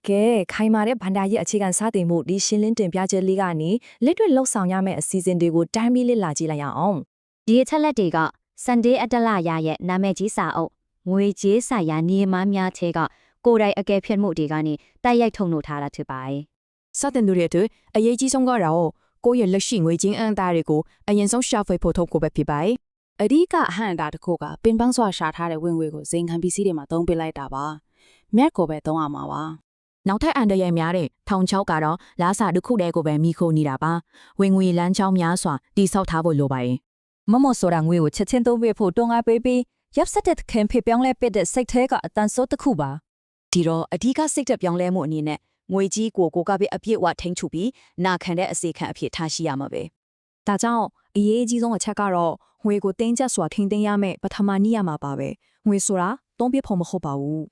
ကဲခိုင်မာတဲ့ဗန္ဒာရဲ့အခြေခံစတင်မှုဒီရှင်းလင်းတင်ပြချက်လေးကနေလက်တွေ့လှုပ်ဆောင်ရမယ့်အစီအစဉ်တွေကိုတိုင်းပြီးလေ့လာကြည့်လိုက်ရအောင် ဒီအချက်လက်တွေက Sunday အတလရရဲ့နာမည်ကြီးစာအုပ်ငွေကြေးဆိုင်ရာနေမများထဲကကိုယ်တိုင်အကယ်ဖြစ်မှုတွေကနေတိုက်ရိုက်ထုတ်နှုတ်ထားတာဖြစ်ပါတယ် စတင်သူတွေအတွက်အရေးကြီးဆုံးကတော့ကိုယ့်ရဲ့လက်ရှိငွေကြေးအန်တာတွေကိုအရင်ဆုံးရှာဖွေဖို့ထုတ်ကိုပဲဖြစ်ပါတယ်။အဓိကအဟန့်အတာတစ်ခုကပင်ပန်းစွာရှာထားတဲ့ဝင်ငွေကိုဇိမ်ခံပစ္စည်းတွေမှာသုံးပေးလိုက်တာပါ။မြတ်ကိုပဲသုံးရမှာပါ။နောက်ထပ်အန်တရယ်များတဲ့ထောင်ချောက်ကတော့လာစာတစ်ခုတည်းကိုပဲမိခိုးနေတာပါ။ဝင်ငွေလမ်းကြောင်းများစွာတိဆောက်ထားဖို့လိုပါတယ်။ မမဆိုတာငွေကိုချက်ချင်းသုံးပေးဖို့တွန်းအားပေးပြီးရပ်ဆက်တဲ့ခင်ဖေပြောင်းလဲပစ်တဲ့စိတ်ထဲကအတန်ဆိုးတစ်ခုပါ ဒီတော့အဓိကစိတ်သက်ပြောင်းလဲမှုအနေနဲ့ငွေကြီးကိုကပဲအပြည့်အဝထိန်းချုပ်ပြီးနာခံတဲ့အစီခံအဖြစ်ထားရှိရမှာပဲဒါကြောင့်အရေးအကြီးဆုံးအချက်ကတော့ငွေကိုတင်းကျပ်စွာထိန်းသိမ်းရမယ်ပထမနည်းရမှာပါပဲငွေဆိုတာသုံးပြဖို့မဟုတ်ပါဘူး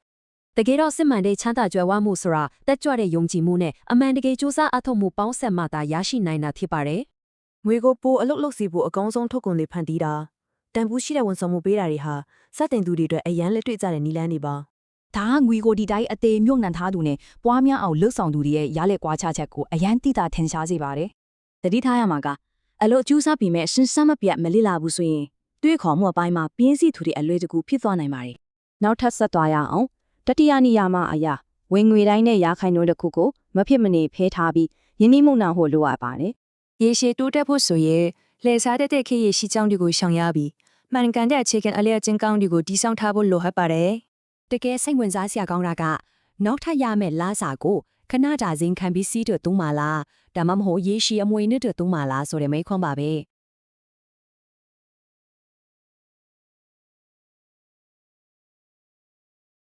တကယ်တော့စစ်မှန်တဲ့ချမ်းသာကြွယ်ဝမှုဆိုတာတက်ကြွတဲ့ယုံကြည်မှုနဲ့အမှန်တကယ်စူးစမ်းအထောက်မှုပေါင်းဆက်မှသာရရှိနိုင်တာဖြစ်ပါတယ် ငွေကိုပိုအလုတ်လုတ်စီဖို့အကောင်းဆုံးထုတ်ကုန်တွေဖန်တီးတာတန်ဖိုးရှိတဲ့ဝန်ဆောင်မှုပေးတာတွေဟာစတင်သူတွေအတွက်အရန်လက်တွေ့ကြတဲ့နည်းလမ်းတွေပါ ဒါကငွေကိုဒီတိုင်းအသေးမြုပ်နှံထားသူနဲ့ပွားများအောင်လှုပ်ဆောင်သူတွေရဲ့ရလက်ကွာခြားချက်ကိုအရန်တိတာထင်ရှားစေပါတယ် တတိထားရမှာကအလို့အကျူးစားပြီးမဲ့ရှင်းစမ်းမပြတ်မလိလာဘူးဆိုရင်တွေးခေါ်မှုအပိုင်းမှာပြင်းစီသူတွေအလွဲတကူဖြစ်သွားနိုင်ပါတယ်နောက်ထပ်ဆက်သွားရအောင်တတိယနေရာမှာအရာဝင်ငွေတိုင်းနဲ့ရာခိုင်နှုန်းတစ်ခုကိုမဖြစ်မနေဖဲထားပြီးယင်းနှိမ့်မှုနာဖို့လိုအပ်ပါတယ်ရေရှည်တိုးတက်ဖို့ဆိုရင်လှည့်စားတဲ့ခေတ်ရရှိကြောင်းတွေကိုရှောင်ရပြီးမှန်ကန်တဲ့အခြေခံအလျက်ကျင်းကောင်းတွေကိုတည်ဆောက်ထားဖို့လိုအပ်ပါတယ် တကယ်စိတ်ဝင်စားစရာကောင်းတာကနောက်ထပ်ရမယ့်လာစာကိုခဏတာဇင်ခံပြီးစီးတော့သုံးပါလားဒါမှမဟုတ်ရေရှည်အမွေနဲ့တော့သုံးပါလားဆိုတဲ့မိခွန်းပါပဲ